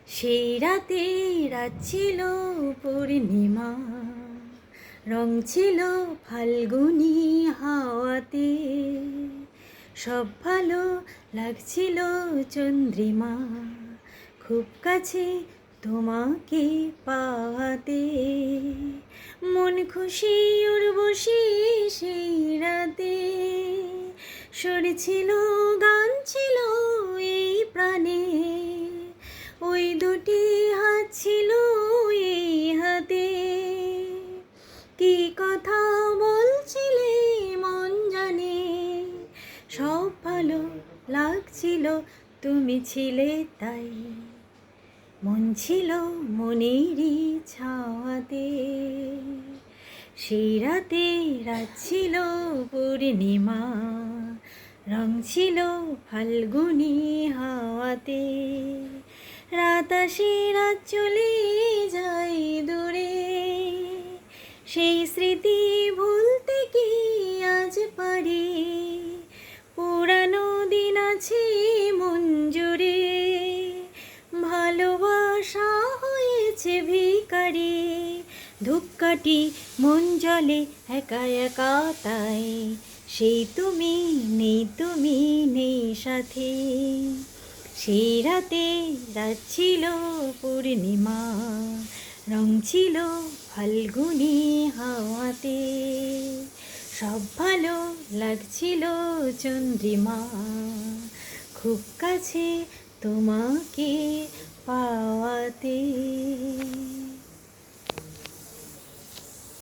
সেই রাতে রাত ছিল পূর্ণিমা, রং ছিল ফাল্গুনি হাওয়াতে, সব ভালো লাগছিল চন্দ্রিমা, খুব কাছে তোমাকে পাওয়াতে। মন খুশি উর্বশী সেই রাতে, সুর ছিল গান ছিল এই প্রাণে, ওই দুটি হাত ছিল এই হাতে। কি কথা বলছিলে মন জানে, সব ভালো লাগছিল তুমি ছিলে তাই। মন ছিল মনেরই ছাওয়াতে, সেই রাতে রাত ছিল পূর্ণিমা, রং ছিল ফাল্গুনি হাওয়াতে। রাত আসে রাত চলে যায় দূরে, সেই স্মৃতি ভুলতে কি আজ পারি। পুরানো দিন আছে মন জুড়ে, ভালোবাসা হয়েছে ভিখারি। ধূপকাঠি মন জ্বলে একা একা তাই, সেই তুমি নেই সাথে। সেই রাতে রাত ছিল পূর্ণিমা, রং ছিল ফাল্গুনি হাওয়াতে, সব ভালো লাগছিল চন্দ্রিমা, খুব কাছে তোমাকে পাওয়াতে।